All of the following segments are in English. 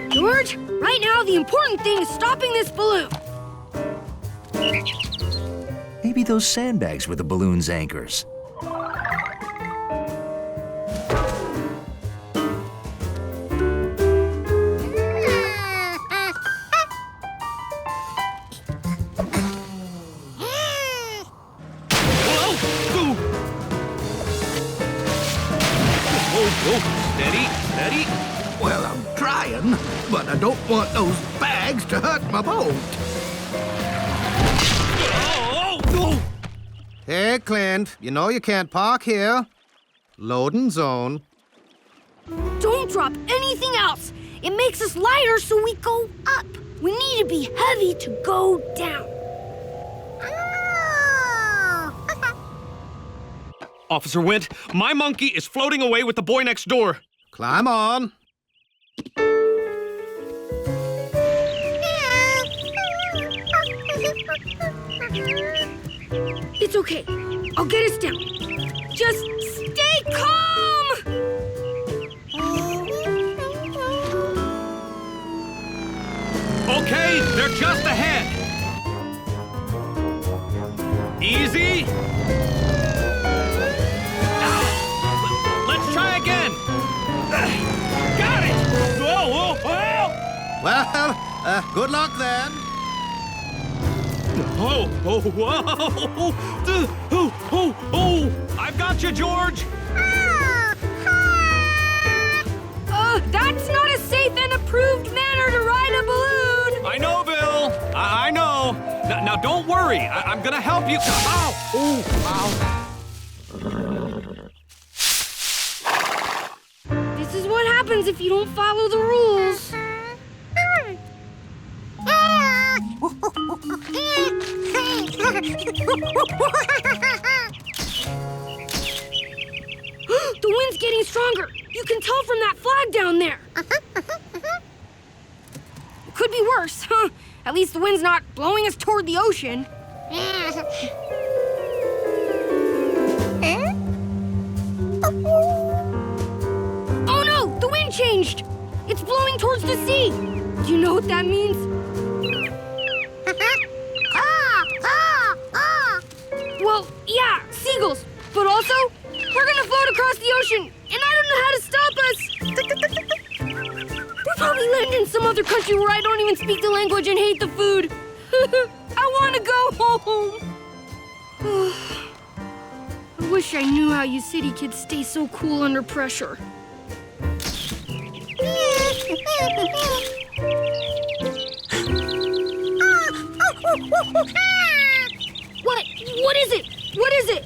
George, right now the important thing is stopping this balloon. Maybe those sandbags were the balloon's anchors. Steady, steady. Well, I'm trying, but I don't want those bags to hurt my boat. Hey, Clint, you know you can't park here. Loading zone. Don't drop anything else. It makes us lighter so we go up. We need to be heavy to go down. Officer Wint, my monkey is floating away with the boy next door. Climb on. It's okay. I'll get us down. Just stay calm! Okay, they're just ahead. Easy. Let's try again. Got it. Whoa, whoa, whoa. Well, good luck then. Oh, oh, whoa. Oh, I've got you, George. That's not a safe and approved manner to ride a balloon. I know, Bill. I know. Now, don't worry. I'm gonna help you. Ow! Ow! This is what happens if you don't follow the rules. The wind's getting stronger. You can tell from that flag down there. It could be worse. At least the wind's not blowing us toward the ocean. Oh no! The wind changed! It's blowing towards the sea. Do you know what that means? Well, yeah, seagulls. But also, we're gonna float across the ocean, and I don't know how to stop us. We'll probably land in some other country where I don't even speak the language and hate the food. I want to go home. I wish I knew how you city kids stay so cool under pressure. What is it? What is it?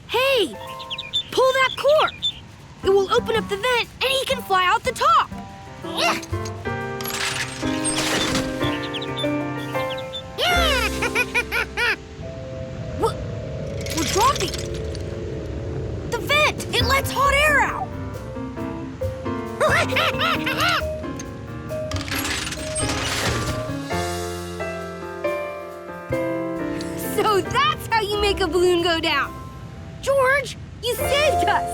Hey, pull that cord. It will open up the vent and he can fly out the top. We're dropping. The vent, it lets hot air out. So that's how you make a balloon go down. George, you saved us.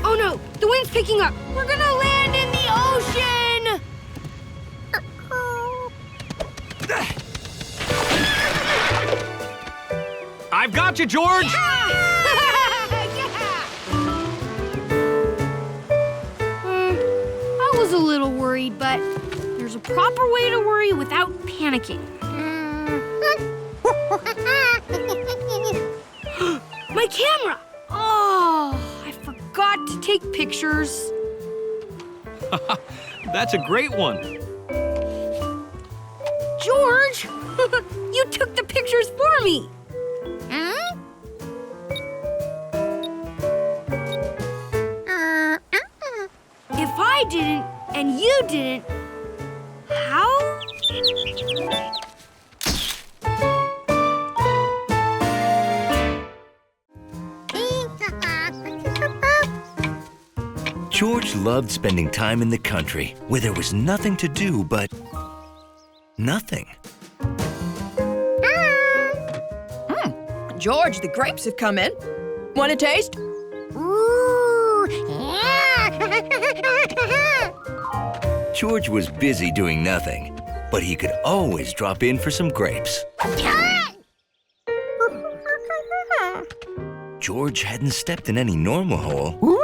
Oh no, the wind's picking up. We're gonna land in the ocean. I've got you, George. I was a little worried, but there's a proper way to worry without panicking. My camera! Oh, I forgot to take pictures. That's a great one. George, you took the pictures for me. If I didn't and you didn't, how? George loved spending time in the country where there was nothing to do but nothing. George, the grapes have come in. Want a taste? George was busy doing nothing, but he could always drop in for some grapes. George hadn't stepped in any normal hole.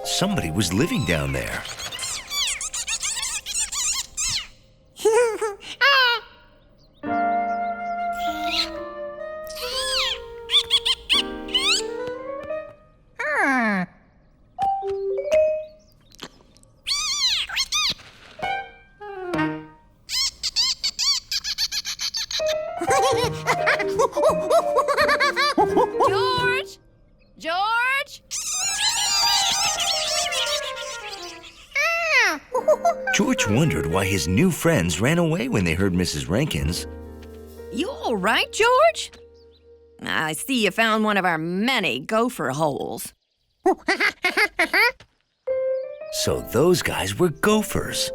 Somebody was living down there. George! George! George wondered why his new friends ran away when they heard Mrs. Rankin's. You all right, George? I see you found one of our many gopher holes. So those guys were gophers.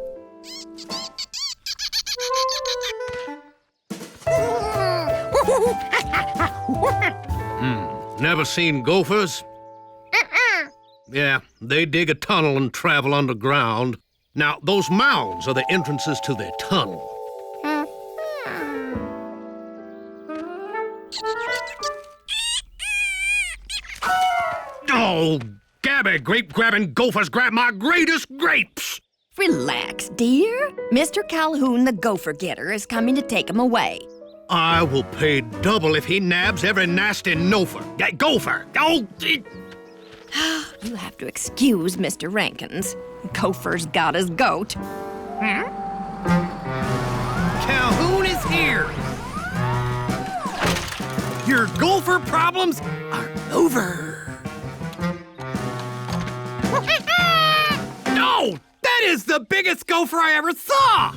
Never seen gophers? Yeah, they dig a tunnel and travel underground. Now, those mounds are the entrances to their tunnel. Oh, Gabby, grape-grabbing gophers grab my greatest grapes! Relax, dear. Mr. Calhoun, the gopher getter, is coming to take them away. I will pay double if he nabs every nasty gopher. Oh, You have to excuse Mr. Rankins. Gopher's got his goat. Calhoun is here! Your gopher problems are over. No! That is the biggest gopher I ever saw!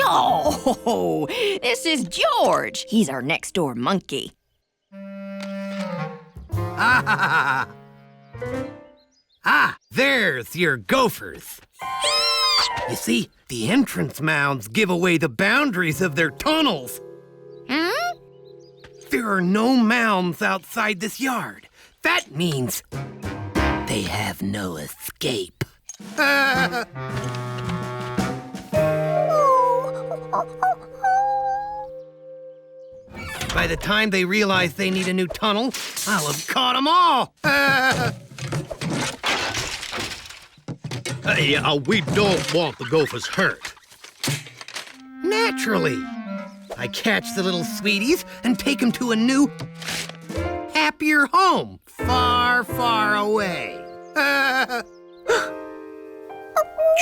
Oh, this is George. He's our next-door monkey. There's your gophers. You see, the entrance mounds give away the boundaries of their tunnels. There are no mounds outside this yard. That means they have no escape. By the time they realize they need a new tunnel, I'll have caught them all. We don't want the gophers hurt. Naturally. I catch the little sweeties and take them to a new, happier home far, far away.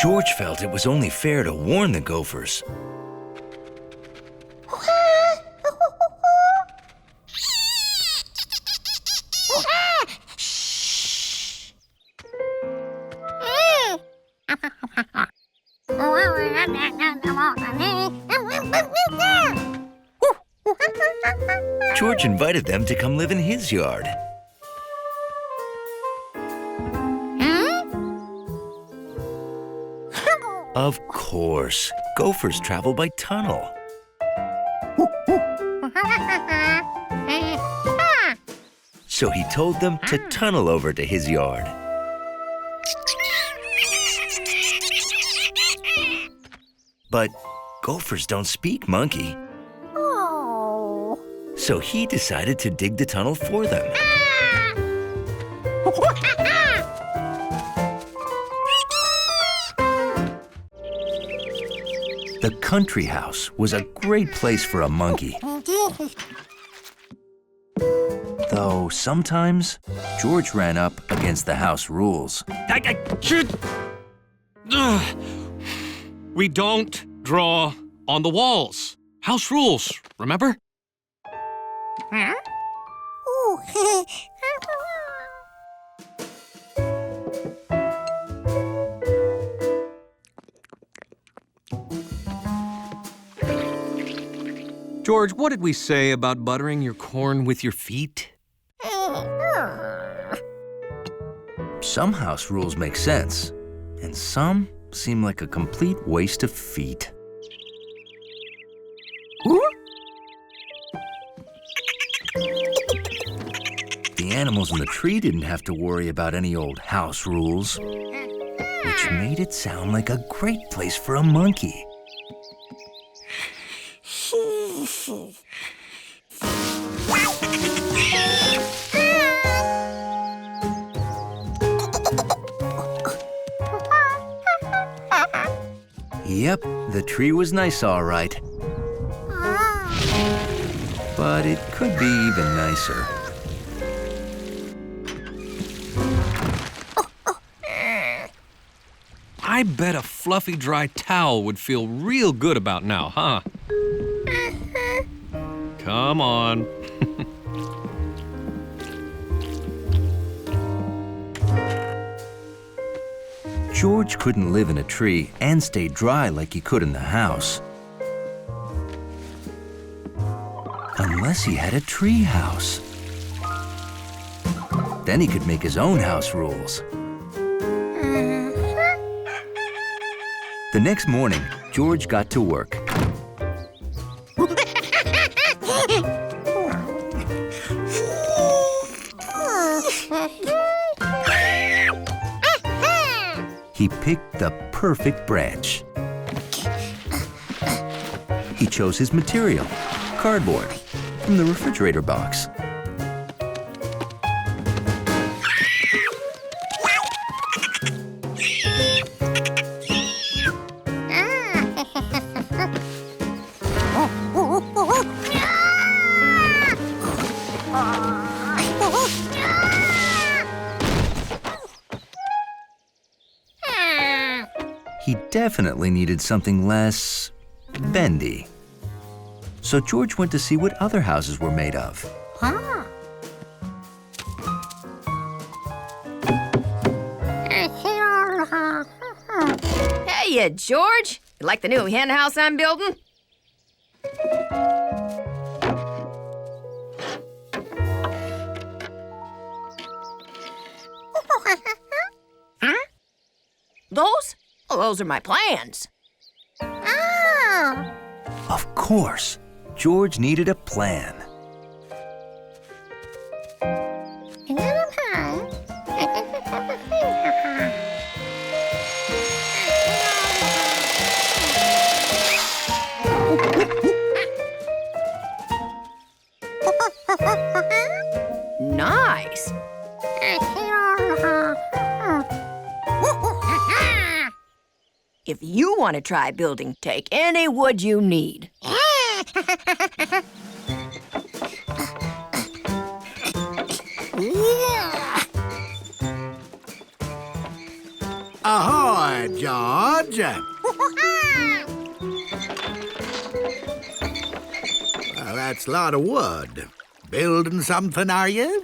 George felt it was only fair to warn the gophers. George invited them to come live in his yard. Of course, gophers travel by tunnel. So he told them to tunnel over to his yard. But gophers don't speak monkey. So he decided to dig the tunnel for them. The country house was a great place for a monkey. Though sometimes George ran up against the house rules. We don't draw on the walls. House rules, remember? George, what did we say about buttering your corn with your feet? Some house rules make sense, and some seem like a complete waste of feet. The animals in the tree didn't have to worry about any old house rules, which made it sound like a great place for a monkey. Yep, the tree was nice, all right. But it could be even nicer. I bet a fluffy, dry towel would feel real good about now, huh? Come on. George couldn't live in a tree and stay dry like he could in the house. Unless he had a tree house. Then he could make his own house rules. The next morning, George got to work. He picked the perfect branch. He chose his material, cardboard, from the refrigerator box. He definitely needed something less bendy. So George went to see what other houses were made of. Hey, George. You like the new hen house I'm building? Those? Oh, those are my plans. Of course, George needed a plan. Nice. If you want to try building, take any wood you need. Ahoy, George. Well, that's a lot of wood. Building something, are you?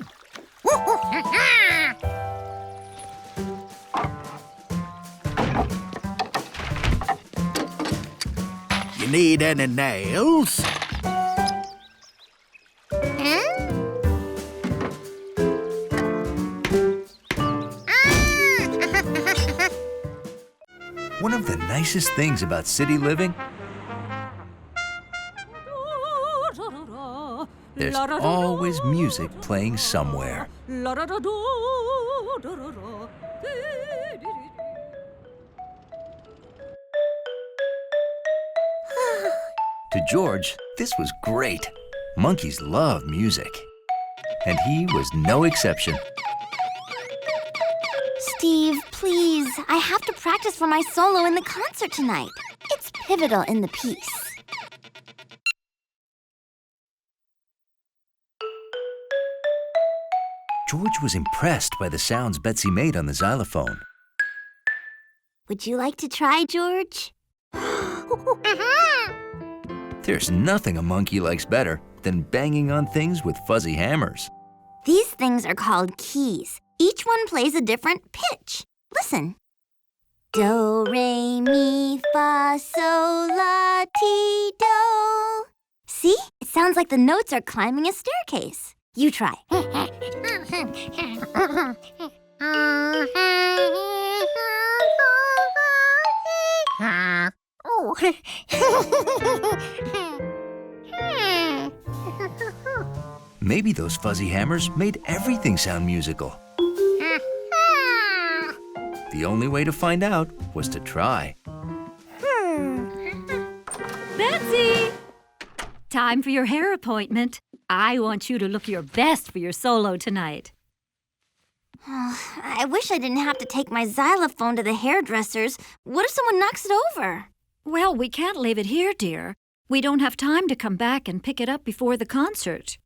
You need any nails? One of the nicest things about city living, there's always music playing somewhere. To George, this was great. Monkeys love music. And he was no exception. Steve, please. I have to practice for my solo in the concert tonight. It's pivotal in the piece. George was impressed by the sounds Betsy made on the xylophone. Would you like to try, George? There's nothing a monkey likes better than banging on things with fuzzy hammers. These things are called keys. Each one plays a different pitch. Listen. Do, re, mi, fa, sol, la, ti, do. See? Sounds like the notes are climbing a staircase. You try. Maybe those fuzzy hammers made everything sound musical. The only way to find out was to try. Betsy! Time for your hair appointment. I want you to look your best for your solo tonight. I wish I didn't have to take my xylophone to the hairdresser's. What if someone knocks it over? Well, we can't leave it here, dear. We don't have time to come back and pick it up before the concert.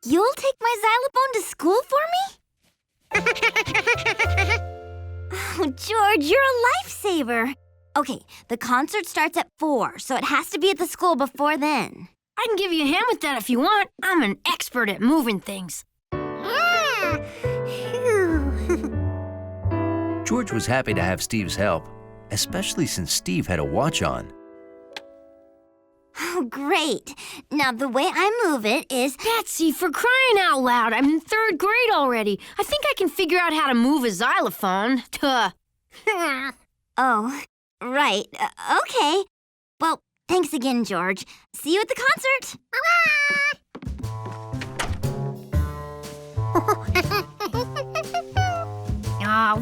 You'll take my xylophone to school for me? Oh, George, you're a lifesaver. Okay, the concert starts at 4, so it has to be at the school before then. I can give you a hand with that if you want. I'm an expert at moving things. George was happy to have Steve's help, especially since Steve had a watch on. Oh, great. Now, the way I move it is... Betsy, for crying out loud, I'm in 3rd grade already. I think I can figure out how to move a xylophone. Duh. Oh, right. Okay. Well, thanks again, George. See you at the concert.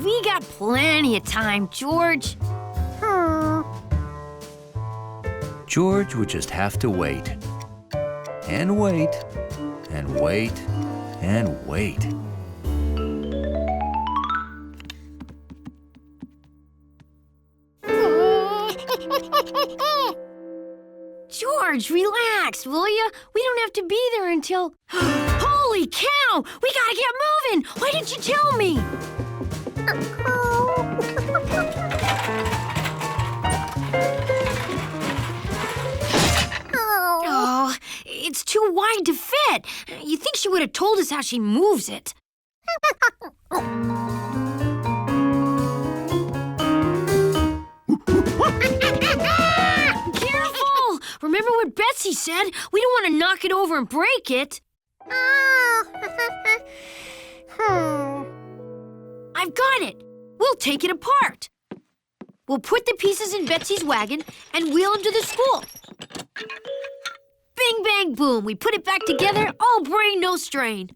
We got plenty of time, George. George would just have to wait. And wait. And wait. And wait. George, relax, will ya? We don't have to be there until... Holy cow! We gotta get moving! Why didn't you tell me? Oh, it's too wide to fit. You think she would have told us how she moves it. Careful! Remember what Betsy said? We don't want to knock it over and break it. I've got it. We'll take it apart. We'll put the pieces in Betsy's wagon and wheel them to the school. Bing, bang, boom. We put it back together. All brain, no strain.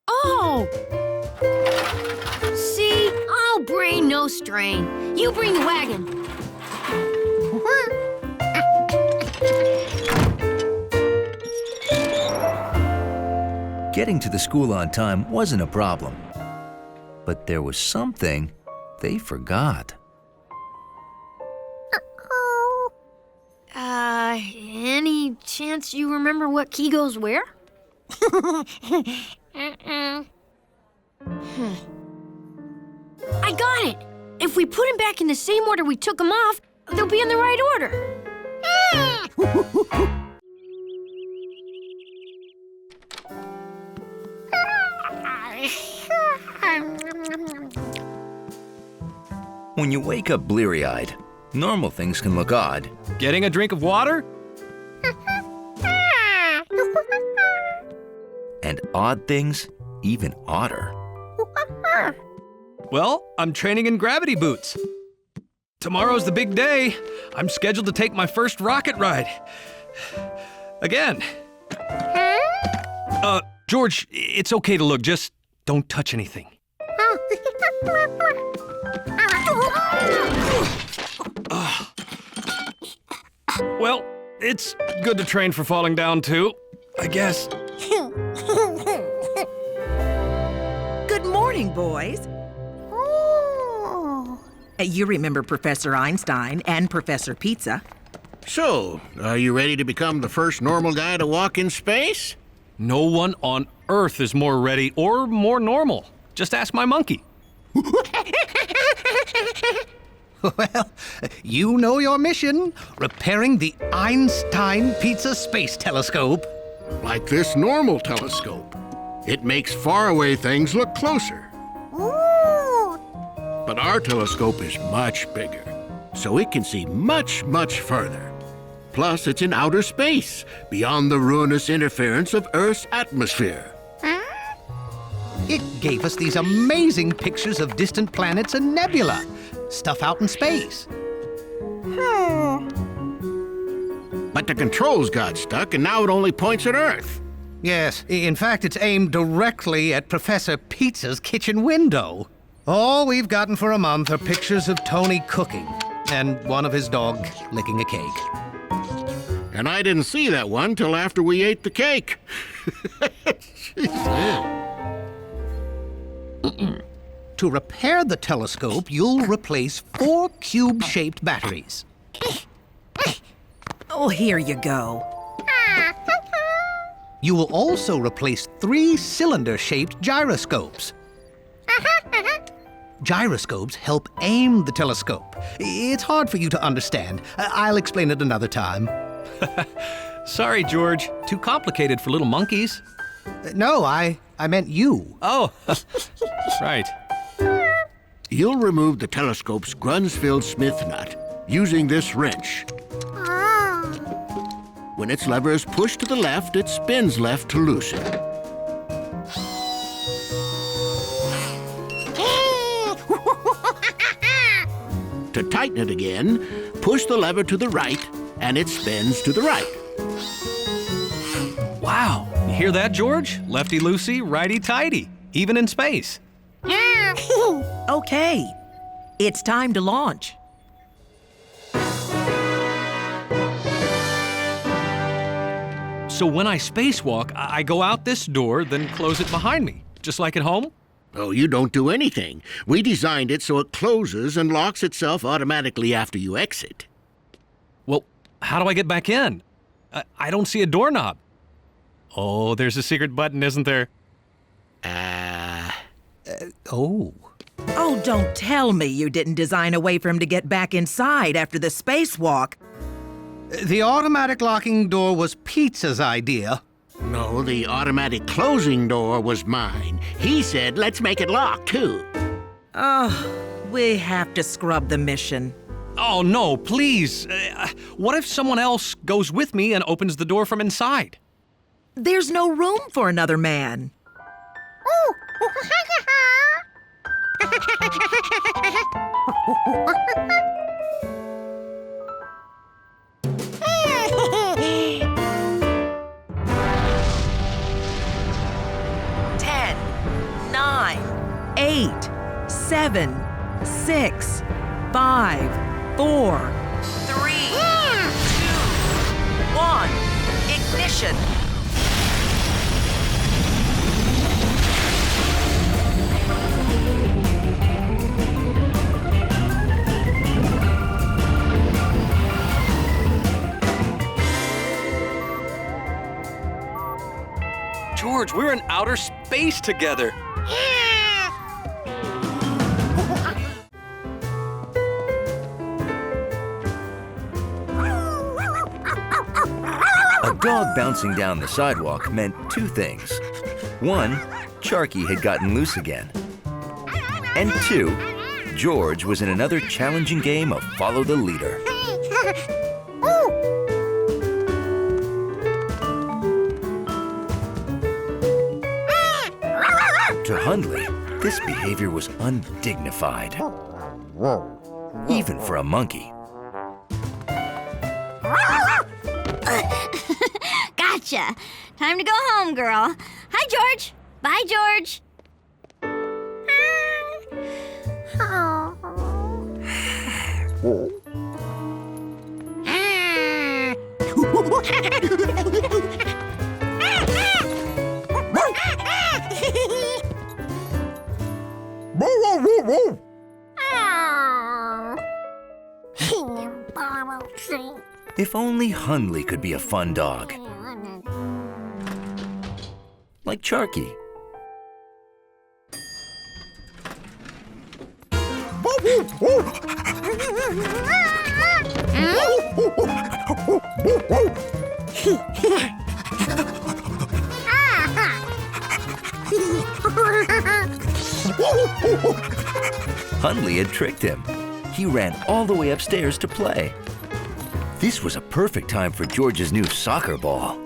Oh! See? All brain, no strain. You bring the wagon. Getting to the school on time wasn't a problem. But there was something they forgot. Any chance you remember what key goes where? I got it! If we put them back in the same order we took them off, they'll be in the right order. When you wake up bleary-eyed, normal things can look odd. Getting a drink of water? And odd things even odder. Well, I'm training in gravity boots. Tomorrow's the big day. I'm scheduled to take my first rocket ride. Again. George, it's okay to look, just don't touch anything. Well, it's good to train for falling down, too, I guess. Good morning, boys. You remember Professor Einstein and Professor Pizza. So, are you ready to become the first normal guy to walk in space? No one on Earth is more ready or more normal. Just ask my monkey. Well, you know your mission, repairing the Einstein Pizza Space Telescope. Like this normal telescope. It makes faraway things look closer. But our telescope is much bigger, so it can see much, much further. Plus, it's in outer space, beyond the ruinous interference of Earth's atmosphere. It gave us these amazing pictures of distant planets and nebula, stuff out in space. But the controls got stuck, and now it only points at Earth. Yes, in fact, it's aimed directly at Professor Pizza's kitchen window. All we've gotten for a month are pictures of Tony cooking and one of his dog licking a cake. And I didn't see that one till after we ate the cake. To repair the telescope, you'll replace 4 cube-shaped batteries. Oh, here you go. You will also replace 3 cylinder-shaped gyroscopes. Gyroscopes help aim the telescope. It's hard for you to understand. I'll explain it another time. Sorry, George. Too complicated for little monkeys. No, I meant you. Oh, right. You'll remove the telescope's Grunsfeld Smith nut using this wrench. When its lever is pushed to the left, it spins left to loosen. To tighten it again, push the lever to the right, and it spins to the right. Wow, you hear that, George? Lefty-loosey, righty-tighty, even in space. Okay, it's time to launch. So when I spacewalk, I go out this door, then close it behind me, just like at home? Oh, you don't do anything. We designed it so it closes and locks itself automatically after you exit. Well, how do I get back in? I don't see a doorknob. Oh, there's a secret button, isn't there? Oh. Oh, don't tell me you didn't design a way for him to get back inside after the spacewalk. The automatic locking door was Pizza's idea. No, the automatic closing door was mine. He said, let's make it lock, too. Oh, we have to scrub the mission. Oh, no, please. What if someone else goes with me and opens the door from inside? There's no room for another man. Ten, 9, 8, 7, 6, 5, 4, 3, 2, 1. Ignition. George, we're in outer space together. A dog bouncing down the sidewalk meant 2 things. 1, Charky had gotten loose again. And 2, George was in another challenging game of follow the leader. To Hundley, this behavior was undignified, even for a monkey. Gotcha. Time to go home, girl. Hi, George. Bye, George. If only Hundley could be a fun dog. Like Charky. Hundley had tricked him. He ran all the way upstairs to play. This was a perfect time for George's new soccer ball.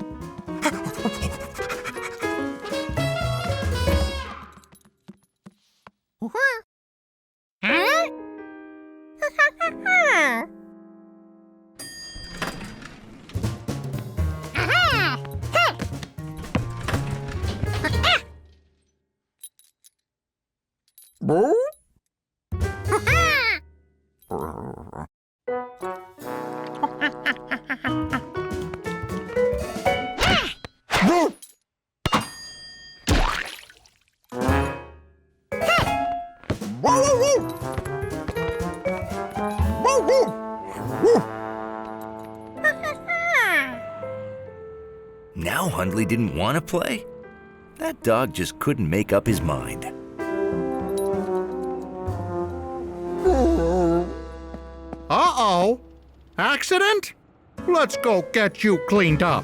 Now Hundley didn't want to play. That dog just couldn't make up his mind. Uh-oh. Accident? Let's go get you cleaned up.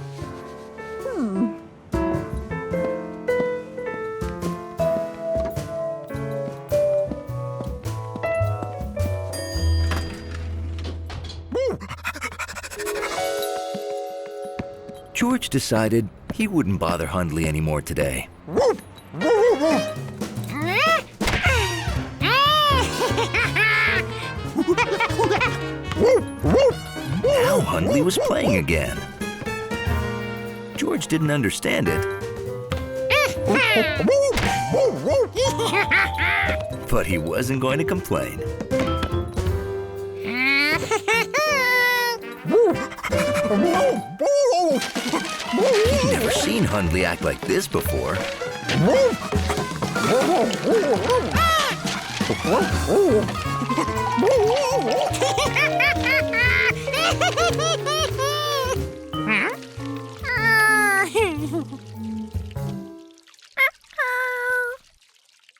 George decided he wouldn't bother Hundley anymore today. Now Hundley was playing again. George didn't understand it. But he wasn't going to complain. He'd never seen Hundley act like this before.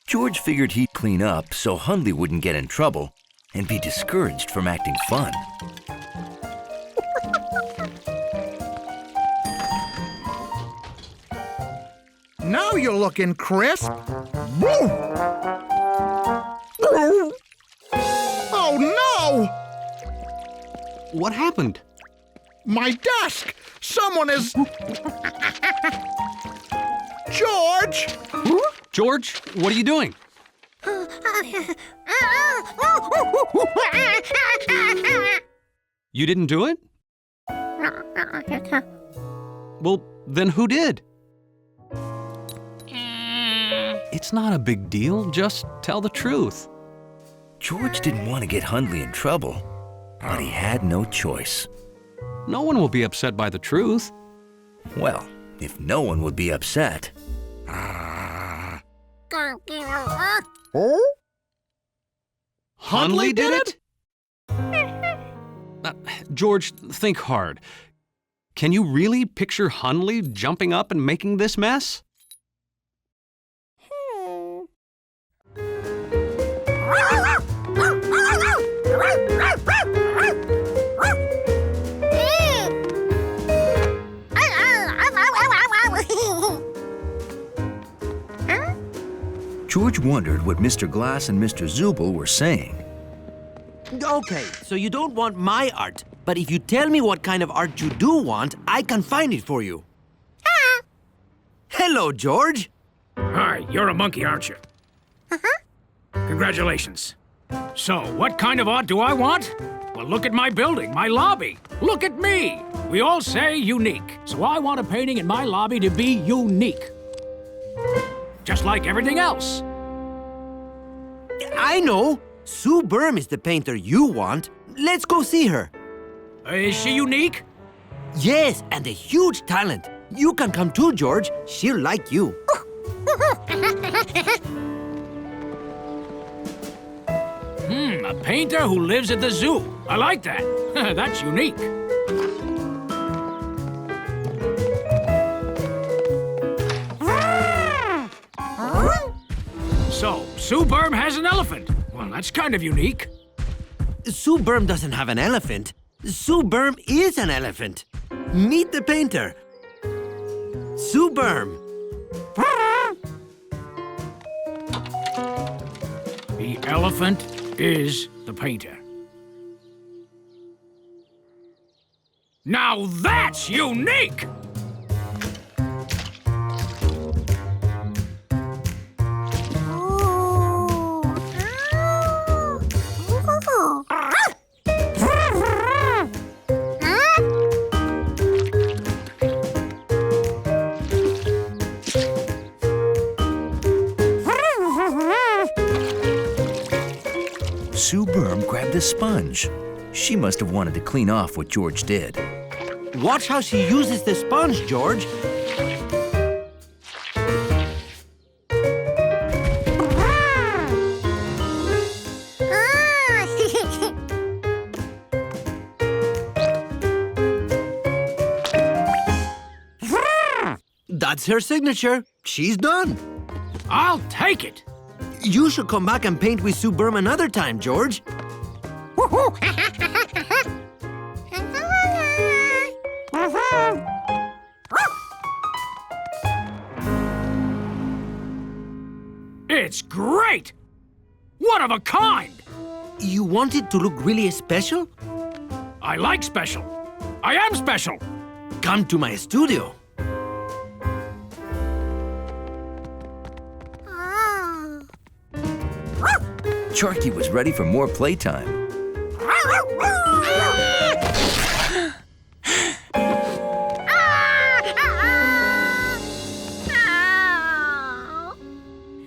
George figured he'd clean up so Hundley wouldn't get in trouble and be discouraged from acting fun. Now you're looking crisp. Oh, no! What happened? My desk! Someone is... George! George, what are you doing? You didn't do it? Well, then who did? It's not a big deal. Just tell the truth. George didn't want to get Hundley in trouble, but he had no choice. No one will be upset by the truth. Well, if no one would be upset. Hundley did it? George, think hard. Can you really picture Hundley jumping up and making this mess? George wondered what Mr. Glass and Mr. Zubel were saying. Okay, so you don't want my art, but if you tell me what kind of art you do want, I can find it for you. Hello, George. Hi, you're a monkey, aren't you? Congratulations. So, what kind of art do I want? Well, look at my building, my lobby. Look at me. We all say unique, so I want a painting in my lobby to be unique. Just like everything else. I know. Sue Berm is the painter you want. Let's go see her. Is she unique? Yes, and a huge talent. You can come too, George. She'll like you. A painter who lives at the zoo. I like that. That's unique. So, Sue Berm has an elephant. Well, that's kind of unique. Sue Berm doesn't have an elephant. Sue Berm is an elephant. Meet the painter. Sue Berm. The elephant is the painter. Now that's unique! Sue Berm grabbed a sponge. She must have wanted to clean off what George did. Watch how she uses the sponge, George. That's her signature. She's done. I'll take it. You should come back and paint with Sue Berm another time, George. It's great! One of a kind! You want it to look really special? I like special. I am special. Come to my studio. Sharky was ready for more playtime.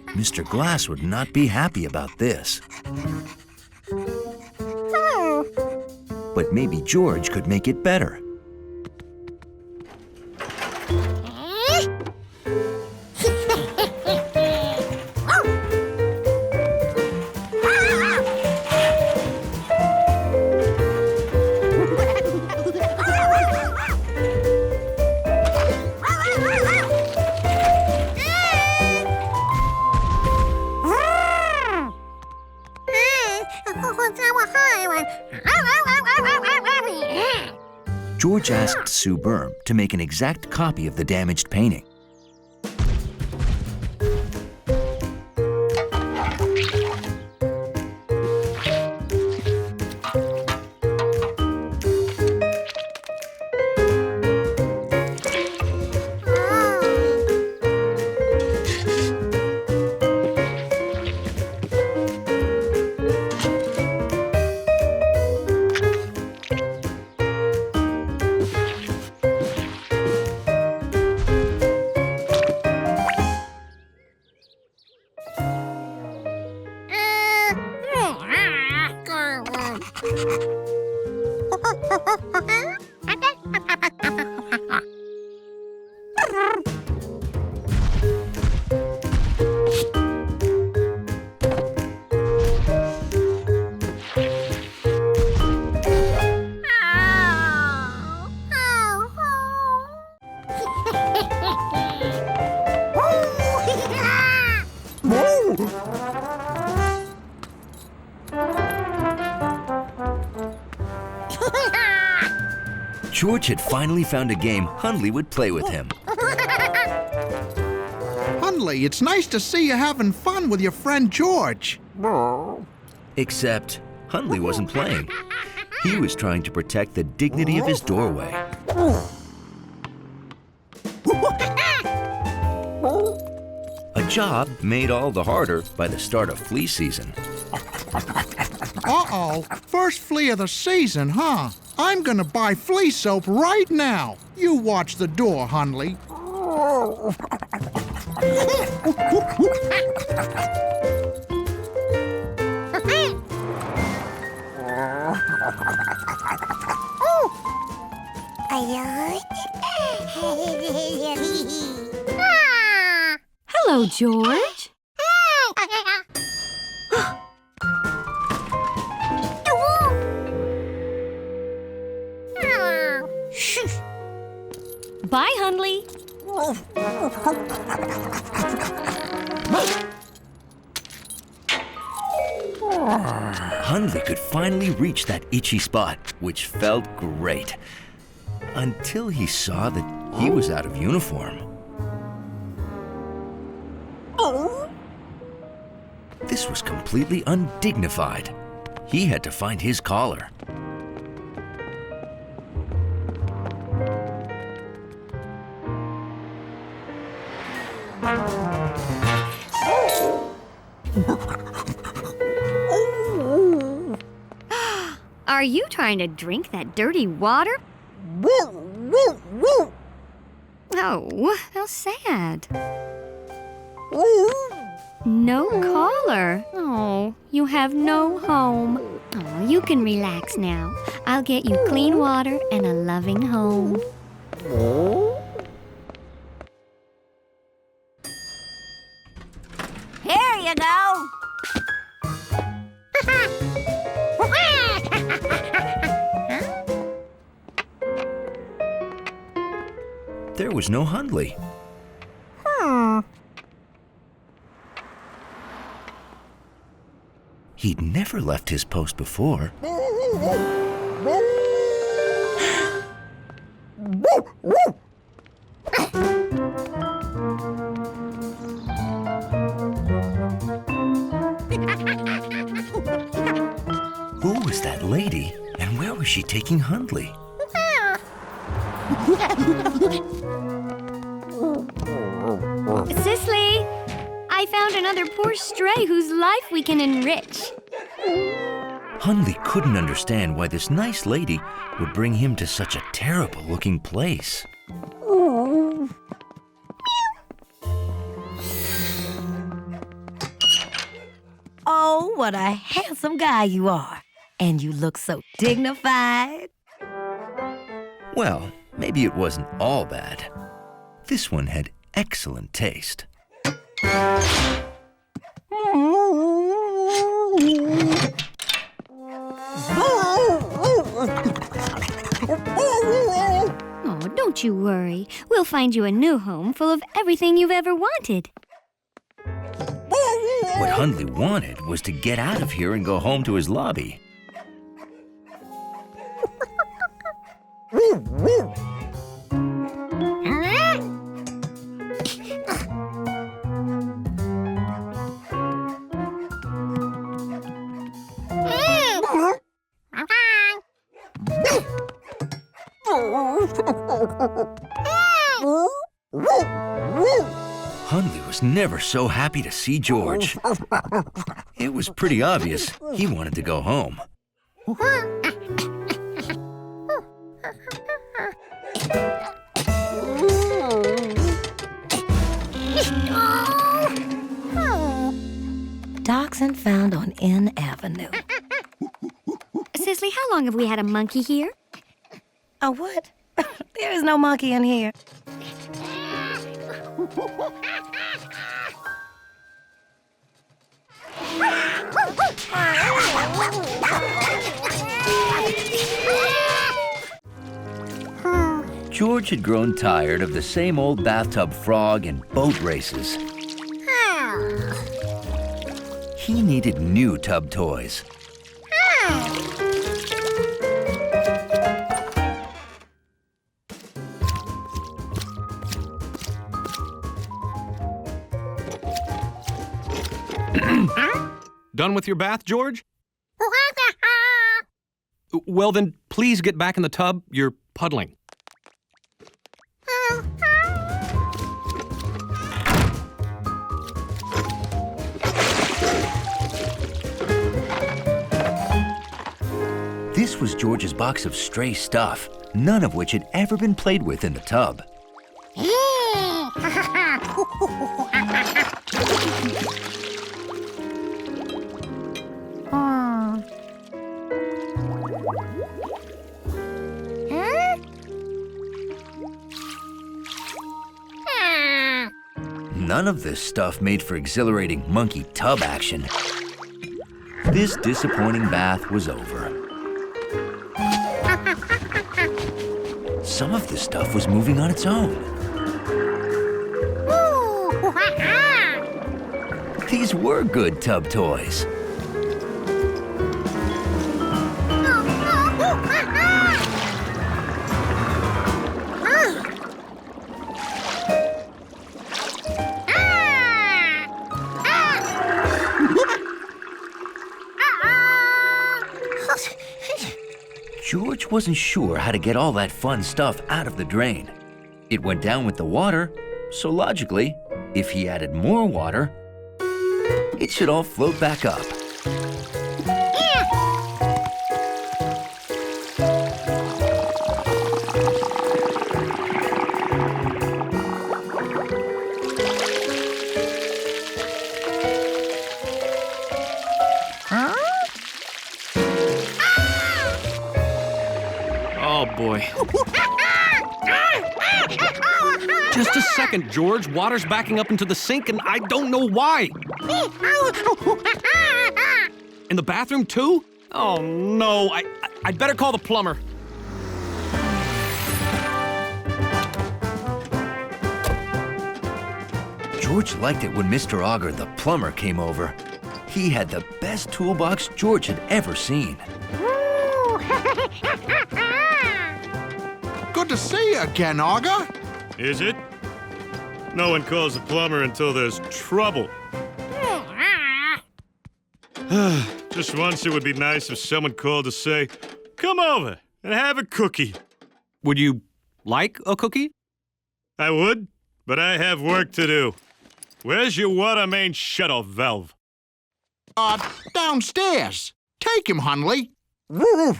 Mr. Glass would not be happy about this. But maybe George could make it better. George asked Sue Berm to make an exact copy of the damaged painting. George had finally found a game Hundley would play with him. Hundley, it's nice to see you having fun with your friend George. Except Hundley wasn't playing. He was trying to protect the dignity of his doorway. A job made all the harder by the start of flea season. Uh-oh, first flea of the season, huh? I'm gonna buy flea soap right now. You watch the door, Hundley. Hello, George. Bye, Hundley. Hundley could finally reach that itchy spot, which felt great. Until he saw that he was out of uniform. This was completely undignified. He had to find his collar. Are you trying to drink that dirty water? Oh, how sad. No collar. Oh, you have no home. Oh, you can relax now. I'll get you clean water and a loving home. Here you go. There was no Hundley. He'd never left his post before. Who was that lady, and where was she taking Hundley? Cicely, I found another poor stray whose life we can enrich. Hundley couldn't understand why this nice lady would bring him to such a terrible-looking place. Oh, what a handsome guy you are. And you look so dignified. Well, maybe it wasn't all bad. This one had excellent taste. Oh, don't you worry. We'll find you a new home full of everything you've ever wanted. What Hundley wanted was to get out of here and go home to his lobby. Hundley was never so happy to see George. It was pretty obvious he wanted to go home. Dachshund found on N Avenue. Cicely, how long have we had a monkey here? A what? There is no monkey in here. George had grown tired of the same old bathtub frog and boat races. He needed new tub toys. Done with your bath, George? Well, then, please get back in the tub. You're puddling. This was George's box of stray stuff, none of which had ever been played with in the tub. None of this stuff made for exhilarating monkey tub action. This disappointing bath was over. Some of the stuff was moving on its own. These were good tub toys. George wasn't sure how to get all that fun stuff out of the drain. It went down with the water, so logically, if he added more water, it should all float back up. Oh, boy. Just a second, George. Water's backing up into the sink, and I don't know why. In the bathroom, too? Oh, no. I'd better call the plumber. George liked it when Mr. Auger, the plumber, came over. He had the best toolbox George had ever seen. Good to see you again, Auger. Is it? No one calls the plumber until there's trouble. Just once it would be nice if someone called to say, "Come over and have a cookie." Would you like a cookie? I would, but I have work to do. Where's your water main shut-off valve? Downstairs. Take him, Hundley. Woo!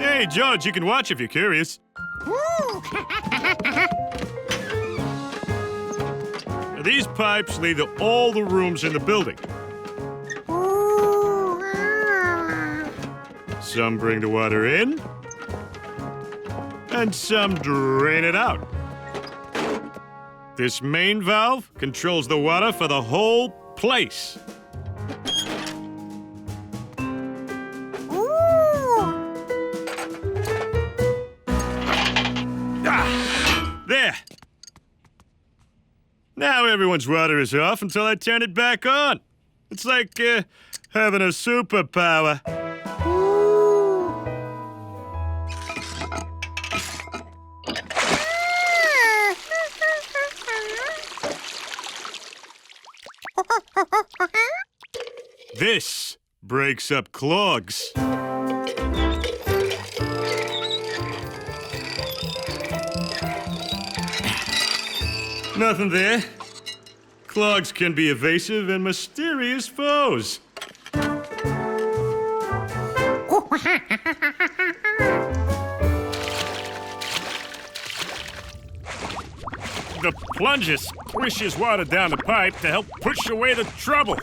Hey, George, you can watch if you're curious. Now, these pipes lead to all the rooms in the building. Some bring the water in, and some drain it out. This main valve controls the water for the whole place. There. Now everyone's water is off until I turn it back on. It's like having a superpower. This breaks up clogs. Nothing there. Clogs can be evasive and mysterious foes. The plunger squishes water down the pipe to help push away the trouble.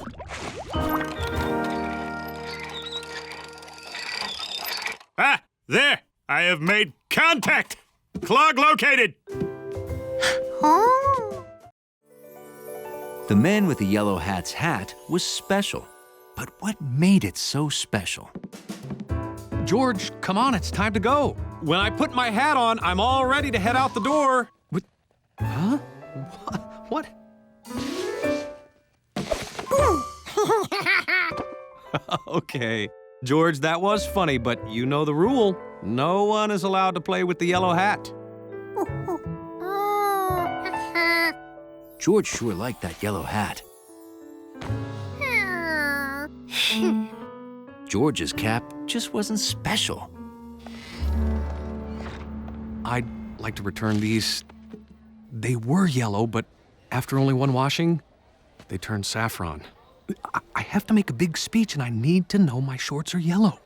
Ah, there! I have made contact! Clog located! The man with the yellow hat's hat was special. But what made it so special? George, come on, it's time to go. When I put my hat on, I'm all ready to head out the door. What? Huh? What? Okay. George, that was funny, but you know the rule. No one is allowed to play with the yellow hat. George sure liked that yellow hat. George's cap just wasn't special. I'd like to return these. They were yellow, but after only one washing, they turned saffron. I have to make a big speech, and I need to know my shorts are yellow.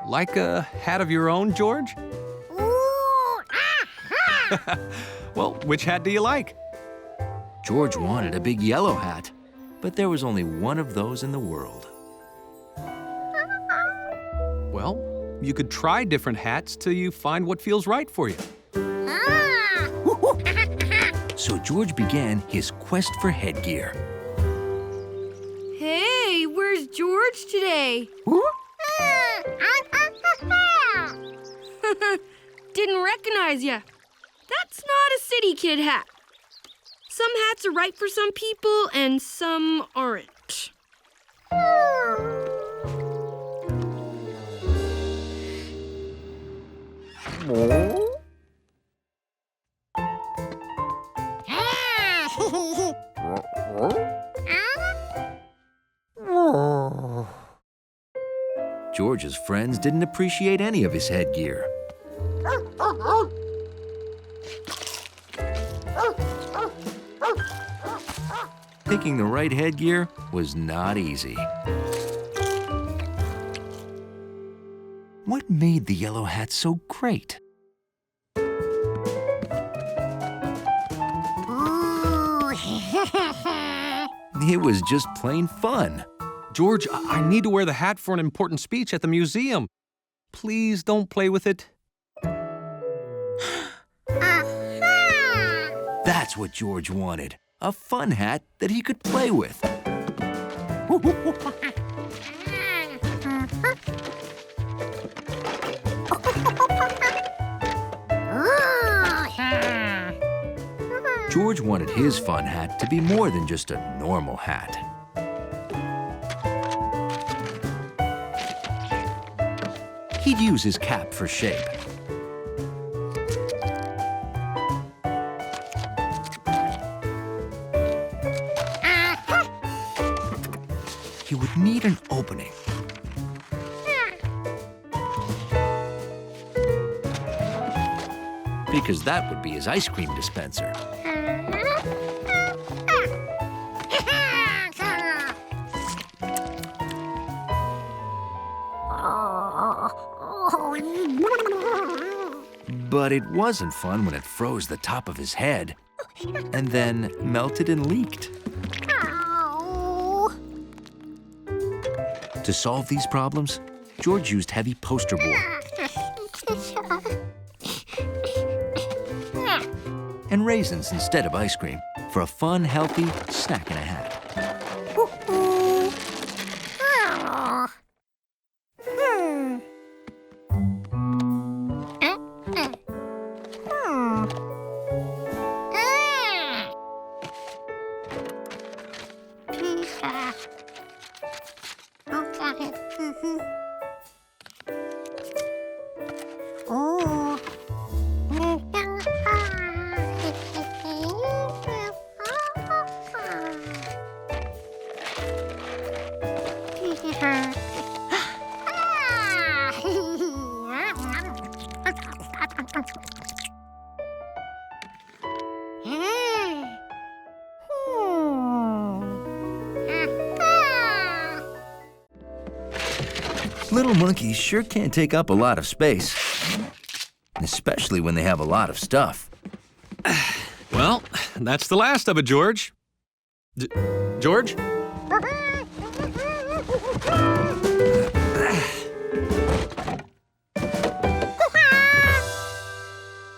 Like a hat of your own, George? Well, which hat do you like? George wanted a big yellow hat, but there was only one of those in the world. Well, you could try different hats till you find what feels right for you. So George began his quest for headgear. Hey, where's George today? Didn't recognize ya. That's not a city kid hat. Some hats are right for some people and some aren't. George's friends didn't appreciate any of his headgear. Picking the right headgear was not easy. What made the yellow hat so great? It was just plain fun. George, I need to wear the hat for an important speech at the museum. Please don't play with it. That's what George wanted. A fun hat that he could play with. George wanted his fun hat to be more than just a normal hat. He'd use his cap for shape. He would need an opening. Because that would be his ice cream dispenser. But it wasn't fun when it froze the top of his head and then melted and leaked. To solve these problems, George used heavy poster board and raisins instead of ice cream for a fun, healthy snack and a hat. Little monkeys sure can't take up a lot of space, especially when they have a lot of stuff. Well, that's the last of it, George. George?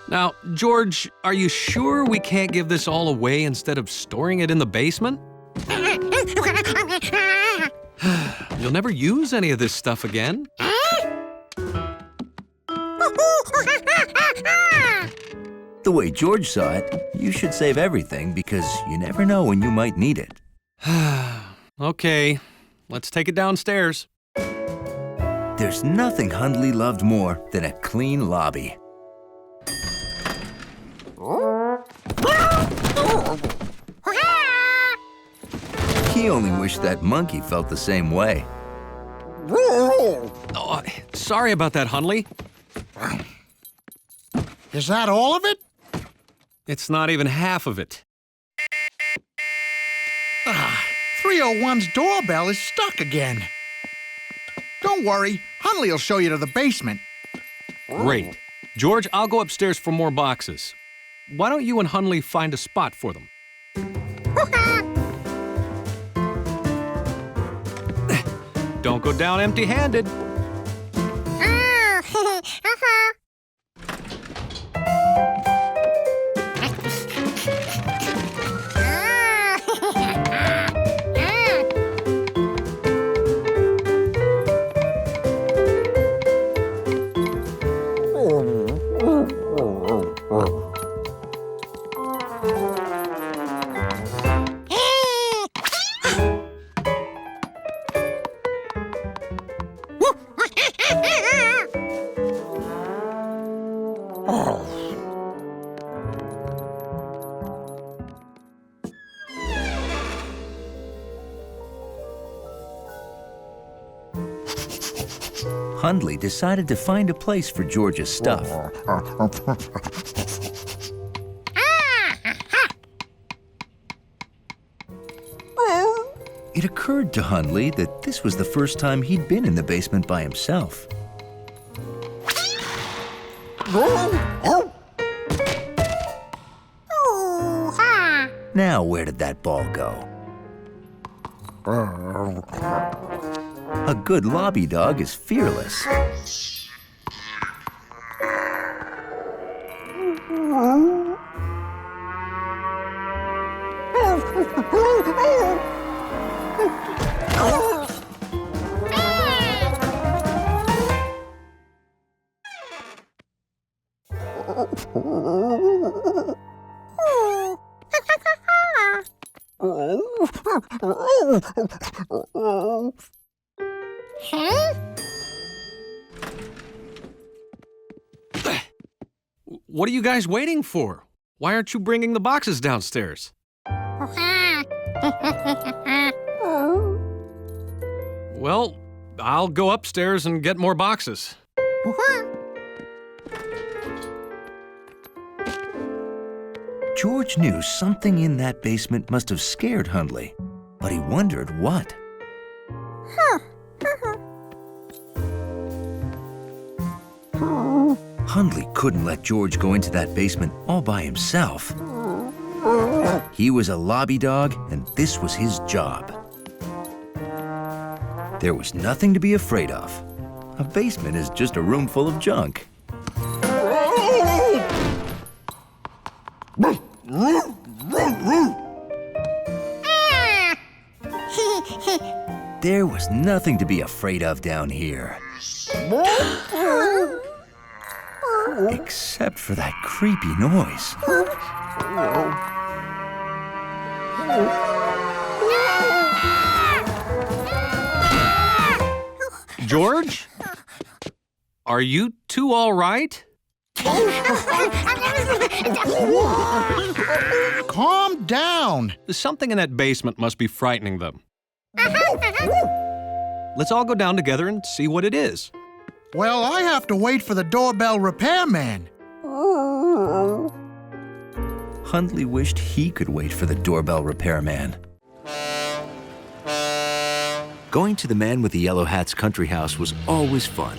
Now, George, are you sure we can't give this all away instead of storing it in the basement? You'll never use any of this stuff again. The way George saw it, you should save everything because you never know when you might need it. Okay, let's take it downstairs. There's nothing Hundley loved more than a clean lobby. He only wished that monkey felt the same way. Oh, sorry about that, Hundley. Is that all of it? It's not even half of it. 301's doorbell is stuck again. Don't worry, Hundley will show you to the basement. Great. George, I'll go upstairs for more boxes. Why don't you and Hundley find a spot for them? Don't go down empty-handed. Hundley decided to find a place for George's stuff. It occurred to Hundley that this was the first time he'd been in the basement by himself. Now, where did that ball go? A good lobby dog is fearless. What are you guys waiting for? Why aren't you bringing the boxes downstairs? Well, I'll go upstairs and get more boxes. George knew something in that basement must have scared Hundley, but he wondered what. Hundley couldn't let George go into that basement all by himself. He was a lobby dog, and this was his job. There was nothing to be afraid of. A basement is just a room full of junk. There was nothing to be afraid of down here. Except for that creepy noise. George? Are you two all right? Calm down. Something in that basement must be frightening them. Let's all go down together and see what it is. Well, I have to wait for the doorbell repairman. Hundley wished he could wait for the doorbell repairman. Going to the man with the yellow hat's country house was always fun.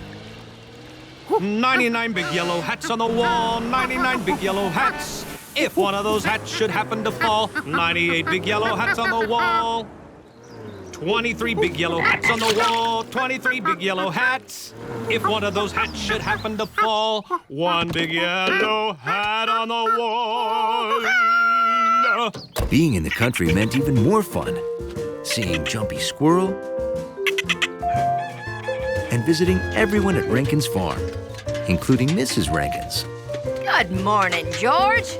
99 big yellow hats on the wall, 99 big yellow hats. If one of those hats should happen to fall, 98 big yellow hats on the wall. 23 big yellow hats on the wall, 23 big yellow hats. If one of those hats should happen to fall, one big yellow hat on the wall. Being in the country meant even more fun. Seeing Jumpy Squirrel and visiting everyone at Rankin's farm, including Mrs. Rankin's. Good morning, George.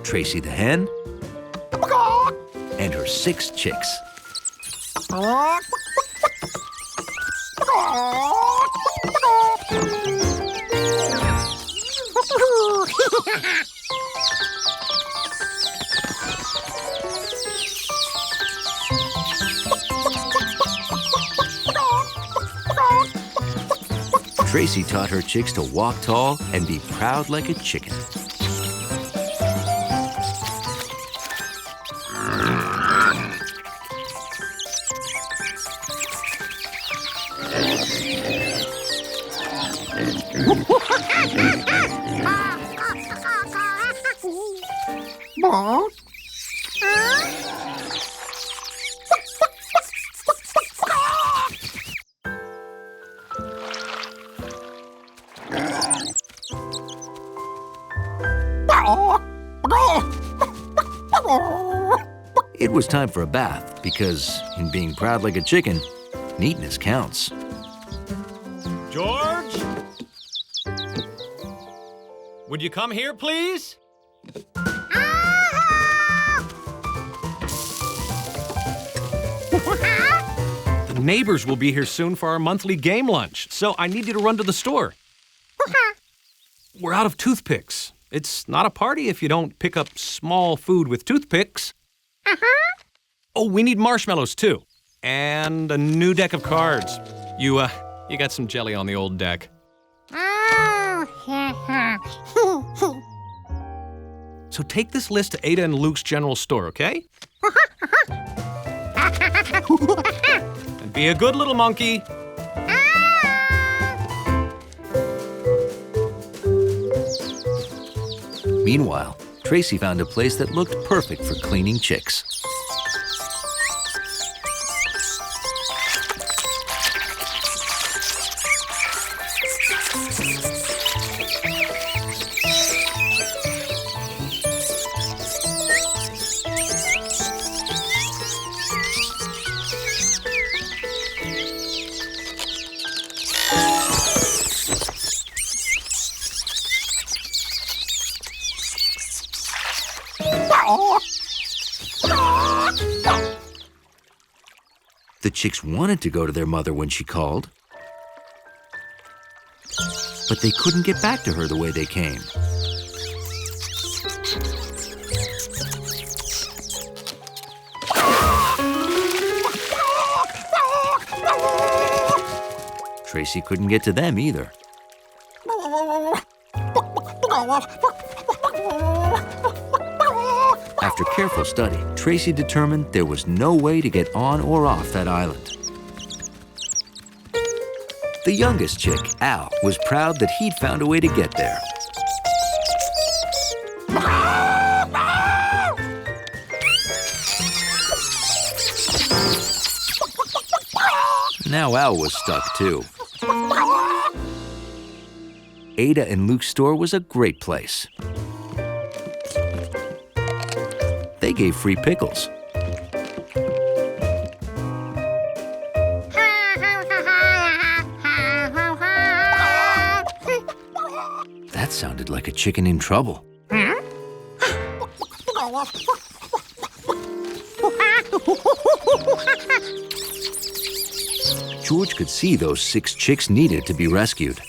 Tracy the hen, and her 6 chicks. Tracy taught her chicks to walk tall and be proud like a chicken. It was time for a bath because, in being proud like a chicken, neatness counts. George? Would you come here, please? The neighbors will be here soon for our monthly game lunch, so I need you to run to the store. We're out of toothpicks. It's not a party if you don't pick up small food with toothpicks. Oh, we need marshmallows, too. And a new deck of cards. You got some jelly on the old deck. So take this list to Ada and Luke's general store, okay? And be a good little monkey. Meanwhile, Tracy found a place that looked perfect for cleaning chicks. The chicks wanted to go to their mother when she called, but they couldn't get back to her the way they came. Tracy couldn't get to them either. After careful study, Tracy determined there was no way to get on or off that island. The youngest chick, Al, was proud that he'd found a way to get there. Now Al was stuck too. Ada and Luke's store was a great place. They gave free pickles. That sounded like a chicken in trouble. George could see those 6 chicks needed to be rescued.